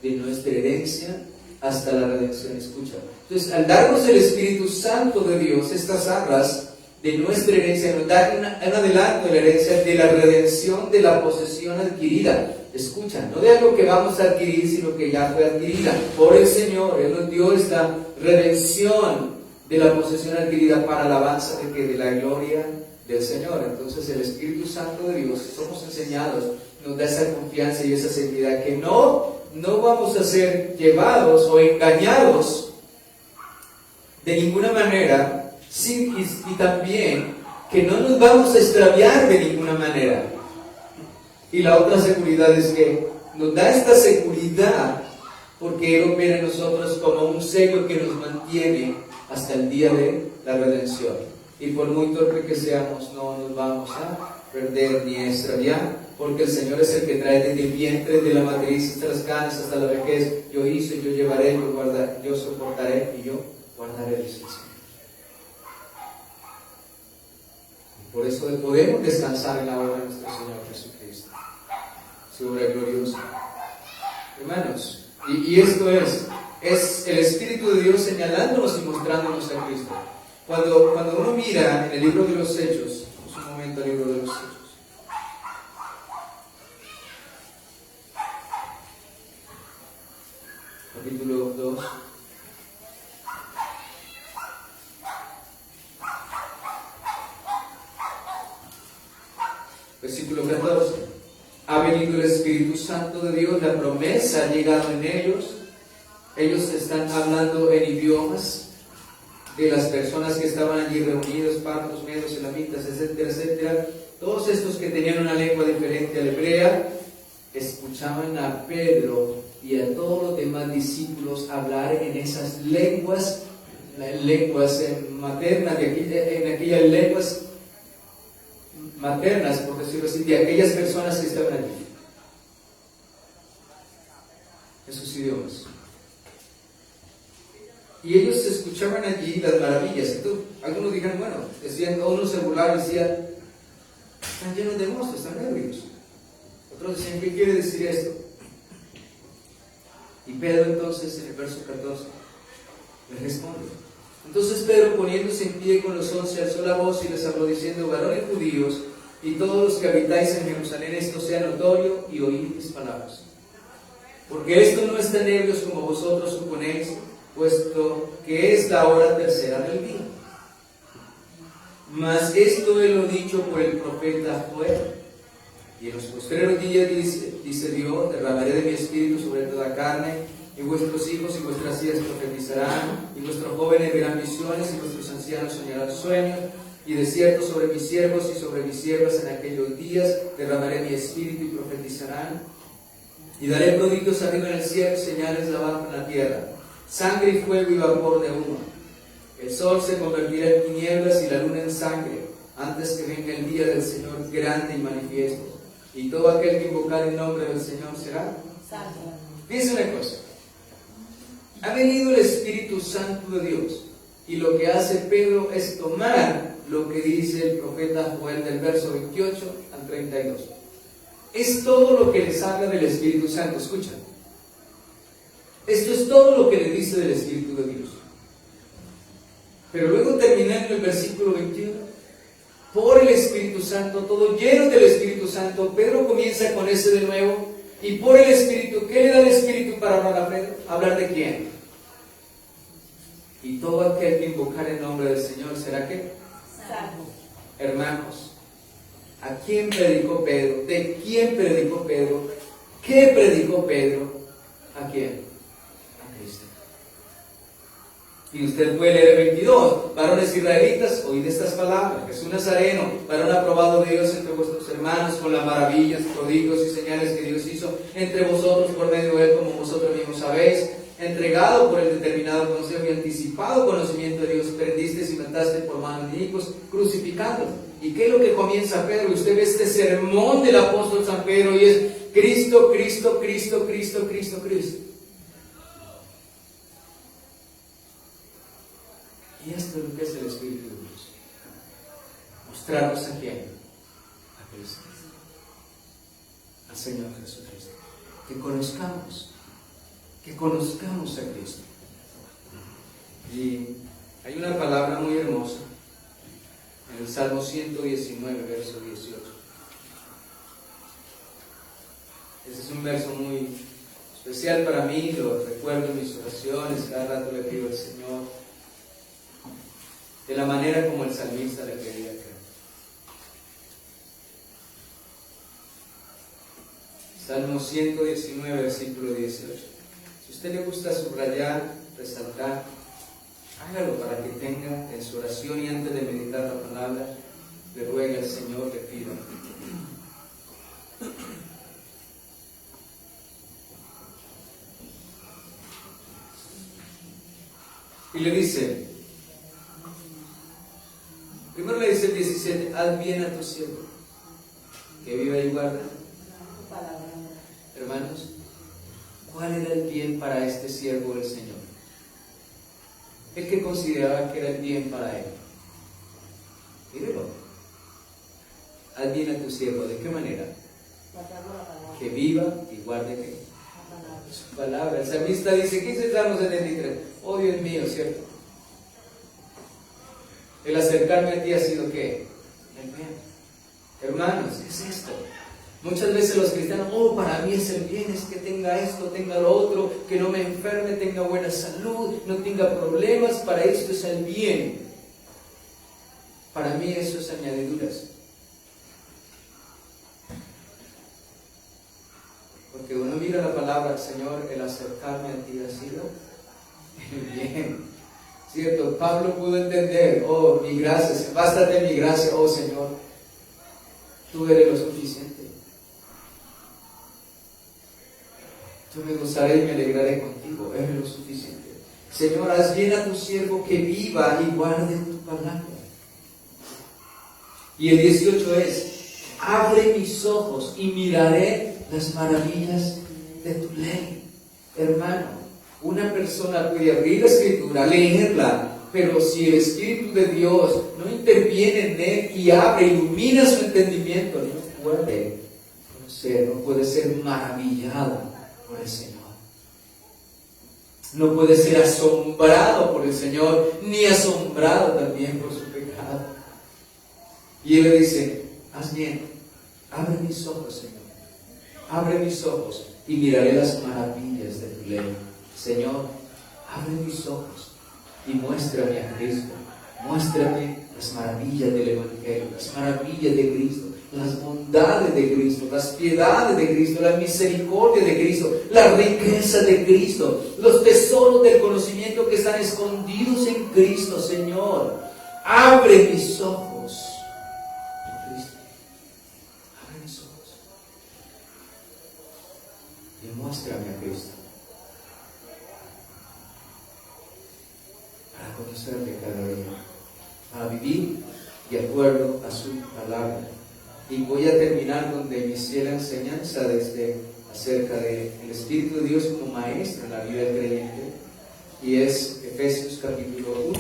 de nuestra herencia hasta la redención. Escucha. Entonces, al darnos el Espíritu Santo de Dios, estas arras de nuestra herencia nos dan un adelanto de la herencia, de la redención de la posesión adquirida. Escucha, no de algo que vamos a adquirir, sino que ya fue adquirida por el Señor. Él nos dio esta redención de la posesión adquirida para alabanza de que de la gloria del Señor. Entonces el Espíritu Santo de Dios, somos enseñados, nos da esa confianza y esa seguridad que no vamos a ser llevados o engañados de ninguna manera, sí, y también que no nos vamos a extraviar de ninguna manera. Y la otra seguridad es que nos da esta seguridad porque Él opera en nosotros como un sello que nos mantiene hasta el día de la redención. Y por muy torpe que seamos, no nos vamos a perder ni a extraviar, porque el Señor es el que trae desde el vientre, de la matriz hasta las canas, hasta la vejez. Yo hice, yo llevaré, yo guardaré, yo soportaré y yo guardaré, dice el Señor. Y por eso podemos descansar en la obra de nuestro Señor Jesucristo, su obra gloriosa. Hermanos, y esto es el Espíritu de Dios señalándonos y mostrándonos a Cristo. Cuando uno mira en el libro de los Hechos, un momento el libro de los Hechos, capítulo 2, versículo 14. Ha venido el Espíritu Santo de Dios, la promesa ha llegado en ellos. Ellos están hablando en idiomas de las personas que estaban allí reunidos, partos, medos, elamitas, etcétera, etcétera. Todos estos que tenían una lengua diferente a la hebrea, escuchaban a Pedro y a todos los demás discípulos hablar en esas lenguas maternas, en aquellas lenguas maternas, por decirlo así, de aquellas personas que estaban allí. Esos idiomas. Y ellos escuchaban allí las maravillas. Entonces, algunos dijeron, bueno, decían, unos se burlaban y decían, están llenos de monstruos, están ebrios. Otros decían, ¿qué quiere decir esto? Y Pedro entonces, en el verso 14, les responde. Entonces Pedro, poniéndose en pie con los 11, alzó la voz y les habló diciendo, varones judíos, y todos los que habitáis en Jerusalén, esto sea notorio, y oíd mis palabras. Porque esto no es tan ebrios como vosotros suponéis, puesto que es la hora tercera del día. Mas esto él lo dicho por el profeta Joel. Y en los postreros días, dice Dios, derramaré de mi espíritu sobre toda carne, y vuestros hijos y vuestras hijas profetizarán, y vuestros jóvenes verán visiones, y vuestros ancianos soñarán sueños, y de cierto sobre mis siervos y sobre mis siervas en aquellos días derramaré mi espíritu y profetizarán, y daré prodigios arriba en el cielo, señales abajo en la tierra, sangre y fuego y vapor de humo. El sol se convertirá en tinieblas y la luna en sangre, antes que venga el día del Señor grande y manifiesto. Y todo aquel que invocar el nombre del Señor será salvo. Fíjense una cosa. Ha venido el Espíritu Santo de Dios. Y lo que hace Pedro es tomar lo que dice el profeta Joel del verso 28 al 32. Es todo lo que les habla del Espíritu Santo. Escuchen. Esto es todo lo que le dice del Espíritu de Dios. Pero luego terminando el versículo 21, por el Espíritu Santo, todo lleno del Espíritu Santo, Pedro comienza con ese de nuevo, y por el Espíritu, ¿qué le da el Espíritu para hablar a Pedro? ¿Hablar de quién? Y todo aquel que invocar el nombre del Señor será ¿qué? Salvo. Hermanos, ¿a quién predicó Pedro? ¿De quién predicó Pedro? ¿Qué predicó Pedro? ¿A quién? Y usted puede leer el 22, varones israelitas, oíd estas palabras, Jesús Nazareno, varón aprobado de Dios entre vuestros hermanos, con las maravillas, prodigios y señales que Dios hizo entre vosotros por medio de él, como vosotros mismos sabéis, entregado por el determinado consejo y anticipado conocimiento de Dios, prendisteis y mataste por manos de inicuos, crucificándolo. ¿Y qué es lo que comienza Pedro? Usted ve este sermón del apóstol San Pedro y es Cristo, Cristo, Cristo, Cristo, Cristo, Cristo. Y esto es lo que es el Espíritu de Dios. Mostrarnos a quién. A Cristo. Al Señor Jesucristo. Que conozcamos a Cristo. Y hay una palabra muy hermosa en el Salmo 119, verso 18. Ese es un verso muy especial para mí, lo recuerdo en mis oraciones, cada rato le pido al Señor, de la manera como el salmista le quería creer. Salmo 119, versículo 18. Si a usted le gusta subrayar, resaltar, hágalo para que tenga en su oración y antes de meditar la palabra, le ruegue al Señor, le pida. Y le dice, primero le dice el 17, haz bien a tu siervo, que viva y guarda. Hermanos, ¿cuál era el bien para este siervo del Señor? El que consideraba que era el bien para él. Mírelo. Haz bien a tu siervo. ¿De qué manera? Que viva y guarde ¿qué? Su palabra. El salmista dice, ¿qué dice el Salmo 73? Oh Dios mío, ¿cierto? El acercarme a ti ha sido ¿qué? El bien. Hermanos, ¿qué es esto? Muchas veces los cristianos, oh, para mí es el bien, es que tenga esto, tenga lo otro, que no me enferme, tenga buena salud, no tenga problemas, para esto es el bien. Para mí eso es añadiduras. Porque uno mira la palabra, Señor, el acercarme a ti ha sido el bien. ¿Cierto? Pablo pudo entender, oh, mi gracia, bástate mi gracia, oh Señor, tú eres lo suficiente. Yo me gozaré y me alegraré contigo, eres lo suficiente. Señor, haz bien a tu siervo que viva y guarde tu palabra. Y el 18 es, abre mis ojos y miraré las maravillas de tu ley. Hermano, una persona puede abrir la Escritura, leerla, pero si el Espíritu de Dios no interviene en él y abre, ilumina su entendimiento, no puede conocer, no puede ser maravillado por el Señor. No puede ser asombrado por el Señor, ni asombrado también por su pecado. Y él le dice, haz bien, abre mis ojos, Señor, abre mis ojos y miraré las maravillas de tu ley. Señor, abre mis ojos y muéstrame a Cristo, muéstrame las maravillas del Evangelio, las maravillas de Cristo, las bondades de Cristo, las piedades de Cristo, la misericordia de Cristo, la riqueza de Cristo, los tesoros del conocimiento que están escondidos en Cristo. Señor, abre mis ojos, Cristo, abre mis ojos y muéstrame a Cristo, para conocerle cada día, para vivir de acuerdo a su palabra. Y voy a terminar donde inicié la enseñanza acerca del Espíritu de Dios como maestro en la vida del creyente, y es Efesios capítulo 1.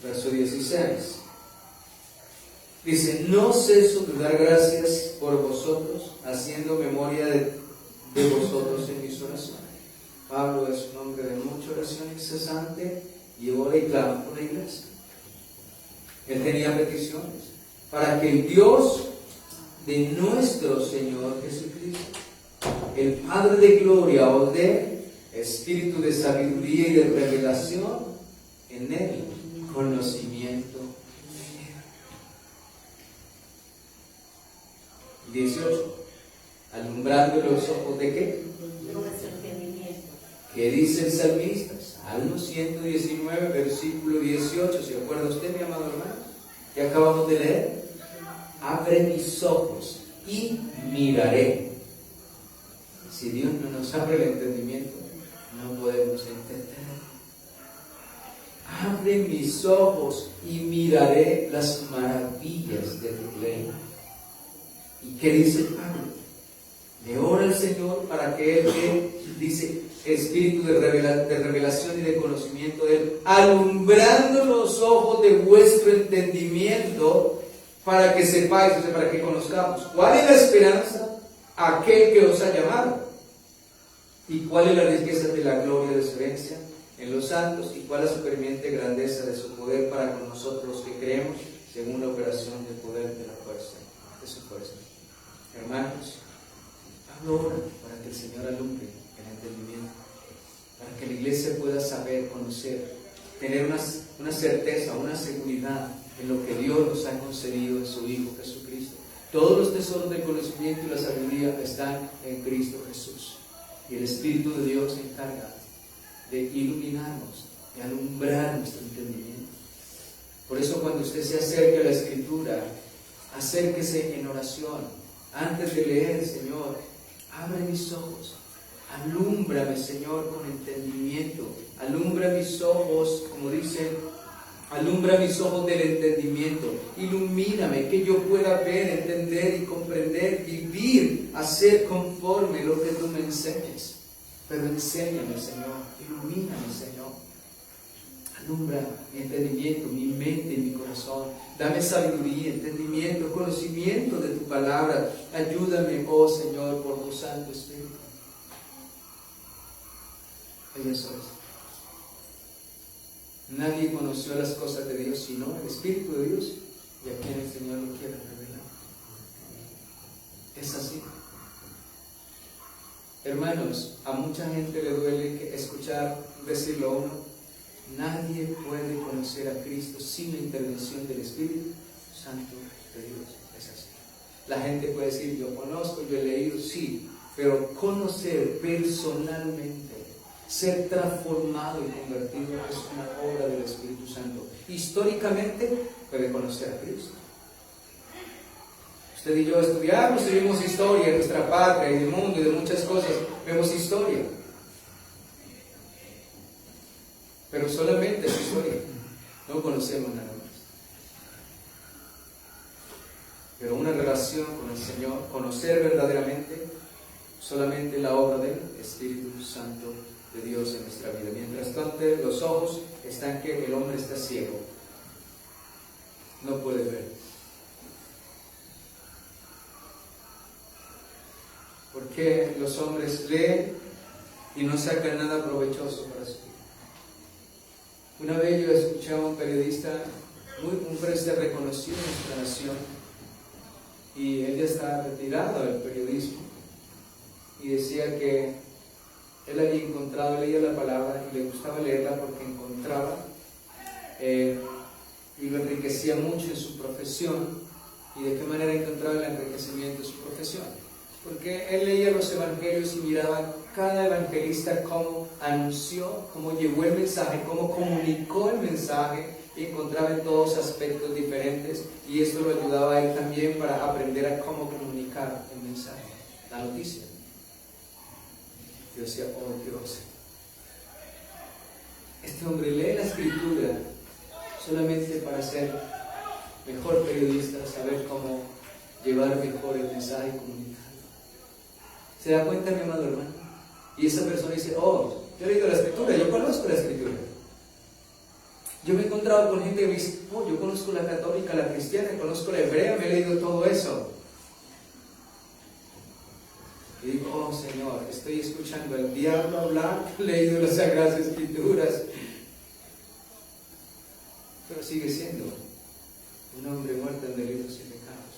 Verso 16. Dice, no ceso de dar gracias por vosotros, haciendo memoria de vosotros en mis oraciones. Pablo es un hombre de mucha oración incesante y ora y clama por la iglesia. Él tenía peticiones para que el Dios de nuestro Señor Jesucristo, el Padre de gloria, os dé espíritu de sabiduría y de revelación en él, conocimiento. 18. Alumbrando los ojos de ¿qué? ¿Qué dice el salmista? Salmo 119, versículo 18. ¿Se acuerda usted, mi amado hermano? Que acabamos de leer. Abre mis ojos y miraré. Si Dios no nos abre el entendimiento, no podemos entender. Abre mis ojos y miraré las maravillas de tu ley. ¿Y qué dice Pablo? Le ora al Señor para que Él dice espíritu de revelación y de conocimiento de Él, alumbrando los ojos de vuestro entendimiento, para que sepáis, o sea, para que conozcamos cuál es la esperanza, aquel que os ha llamado, y cuál es la riqueza de la gloria de su herencia en los santos, y cuál es la superviviente grandeza de su poder para con nosotros los que creemos, según la operación del poder de la fuerza, de su fuerza. Hermanos, Pablo ora para que el Señor alumbre el entendimiento, para que la iglesia pueda saber, conocer, tener una certeza, una seguridad en lo que Dios nos ha concedido en su Hijo Jesucristo. Todos los tesoros del conocimiento y la sabiduría están en Cristo Jesús. Y el Espíritu de Dios se encarga de iluminarnos, y alumbrar nuestro entendimiento. Por eso cuando usted se acerque a la Escritura, acérquese en oración. Antes de leer, Señor, abre mis ojos, alúmbrame, Señor, con entendimiento. Alumbra mis ojos, como dicen, alumbra mis ojos del entendimiento. Ilumíname, que yo pueda ver, entender y comprender, vivir, hacer conforme lo que tú me enseñes. Pero enséñame, Señor, ilumíname, Señor. Alumbra mi entendimiento, mi mente y mi corazón. Dame sabiduría, entendimiento, conocimiento de tu palabra. Ayúdame, oh Señor, por tu Santo Espíritu. Y eso es. Nadie conoció las cosas de Dios sino el Espíritu de Dios y a quien el Señor lo quiere revelar. Es así. Hermanos, a mucha gente le duele escuchar decirlo a uno. Nadie puede conocer a Cristo sin la intervención del Espíritu Santo de Dios. Es así. La gente puede decir, yo conozco, yo he leído, sí, pero conocer personalmente, ser transformado y convertido es una obra del Espíritu Santo. Históricamente puede conocer a Cristo. Usted y yo estudiamos y vimos historia de nuestra patria y del mundo y de muchas cosas. Vemos historia. Pero solamente es historia. No conocemos nada más. Pero una relación con el Señor, conocer verdaderamente, solamente la obra del Espíritu Santo de Dios en nuestra vida. Mientras tanto, los ojos están que el hombre está ciego. No puede ver. Porque los hombres leen y no sacan nada provechoso para su vida. Una vez yo escuché a un periodista, un periodista reconocido en nuestra nación, y él ya está retirado del periodismo, y decía que él había encontrado, leía la palabra y le gustaba leerla porque encontraba y lo enriquecía mucho en su profesión. ¿Y de qué manera encontraba el enriquecimiento de su profesión? Porque él leía los evangelios y miraba cada evangelista cómo anunció, cómo llevó el mensaje, cómo comunicó el mensaje, y encontraba en todos aspectos diferentes, y esto lo ayudaba a él también para aprender a cómo comunicar el mensaje, la noticia. Yo decía, oh Dios, este hombre lee la Escritura solamente para ser mejor periodista, saber cómo llevar mejor el mensaje y comunicarlo. ¿Se da cuenta, mi amado hermano? Y esa persona dice, oh, yo he leído la Escritura, yo conozco la Escritura. Yo me he encontrado con gente que me dice, oh, yo conozco la católica, la cristiana, conozco la hebrea, me he leído todo eso. Y digo, oh Señor, estoy escuchando al diablo hablar, he leído las Sagradas Escrituras. Pero sigue siendo un hombre muerto en delitos y pecados.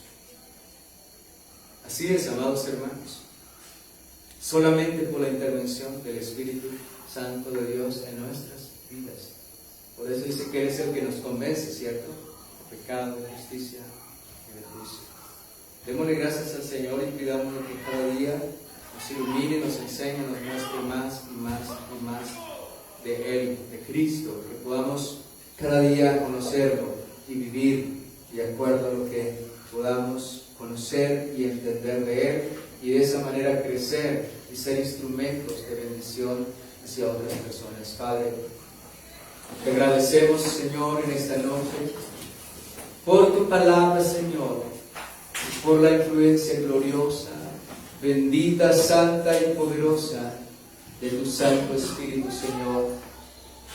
Así es, amados hermanos. Solamente por la intervención del Espíritu Santo de Dios en nuestras vidas. Por eso dice que Él es el que nos convence, ¿cierto? De pecado, de justicia y de juicio. Démosle gracias al Señor y pidámosle que cada día nos ilumine, nos enseñe, nos muestre más y más y más de Él, de Cristo, que podamos cada día conocerlo y vivir de acuerdo a lo que podamos conocer y entender de Él, y de esa manera crecer y ser instrumentos de bendición hacia otras personas. Padre, te agradecemos, Señor, en esta noche por tu palabra, Señor, y por la influencia gloriosa, bendita, santa y poderosa de tu Santo Espíritu, Señor,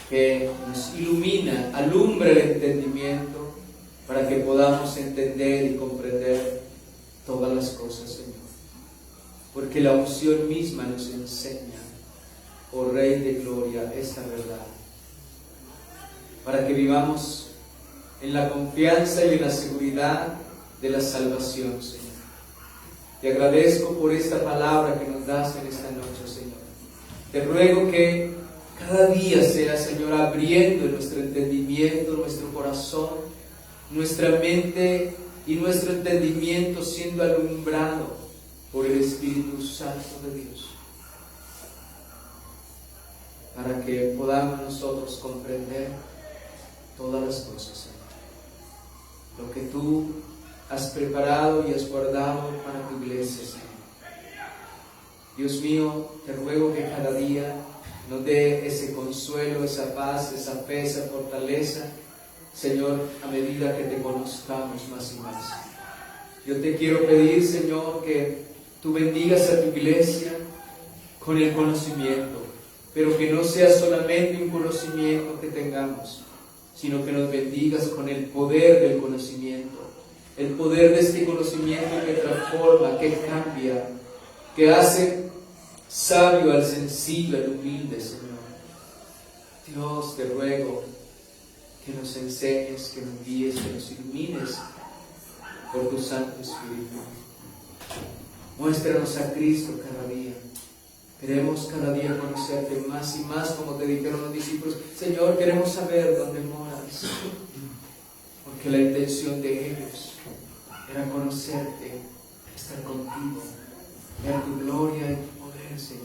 que nos ilumina, alumbra el entendimiento para que podamos entender y comprender todas las cosas, Señor. Porque la unción misma nos enseña, oh Rey de Gloria, esta verdad, para que vivamos en la confianza y en la seguridad de la salvación, Señor. Te agradezco por esta palabra que nos das en esta noche, Señor. Te ruego que cada día sea, Señor, abriendo nuestro entendimiento, nuestro corazón, nuestra mente y nuestro entendimiento siendo alumbrado por el Espíritu Santo de Dios. para que podamos nosotros comprender todas las cosas, Señor. Lo que tú has preparado y has guardado para tu iglesia, Señor. Dios mío, te ruego que cada día nos dé ese consuelo, esa paz, esa fe, esa fortaleza, Señor, a medida que te conozcamos más y más. Yo te quiero pedir, Señor, que tú bendigas a tu iglesia con el conocimiento, pero que no sea solamente un conocimiento que tengamos, sino que nos bendigas con el poder del conocimiento, el poder de este conocimiento que transforma, que cambia, que hace sabio al sencillo, al humilde, Señor. Dios, te ruego que nos enseñes, que nos guíes, que nos ilumines por tu Santo Espíritu. Muéstranos a Cristo cada día. Queremos cada día conocerte más y más, como te dijeron los discípulos. Señor, queremos saber dónde moras, porque la intención de ellos era conocerte, estar contigo, ver tu gloria y tu poder, Señor.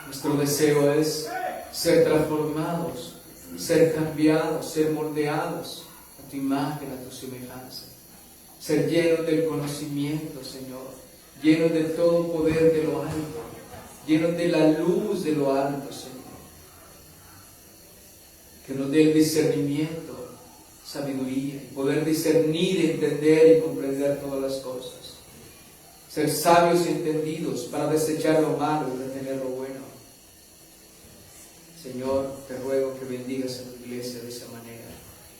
Nuestro deseo es ser transformados, ser cambiados, ser moldeados a tu imagen, a tu semejanza, ser llenos del conocimiento, Señor, llenos de todo poder de lo alto, llenos de la luz de lo alto, Señor. Que nos dé el discernimiento, sabiduría, y poder discernir, entender y comprender todas las cosas. Ser sabios y entendidos para desechar lo malo y retener lo bueno. Señor, te ruego que bendigas a tu iglesia de esa manera,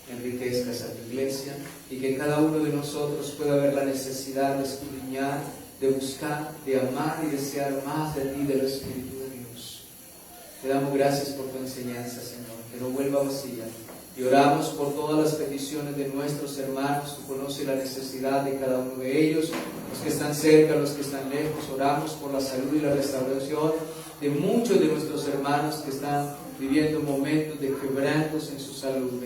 enriquezcas a tu iglesia y que cada uno de nosotros pueda ver la necesidad de escudriñar, de buscar, de amar y desear más de ti, del Espíritu de Dios. Te damos gracias por tu enseñanza, Señor, que no vuelva vacía. Y oramos por todas las peticiones de nuestros hermanos. Tú conoces la necesidad de cada uno de ellos, los que están cerca, los que están lejos. Oramos por la salud y la restauración de muchos de nuestros hermanos que están viviendo momentos de quebrantos en su salud.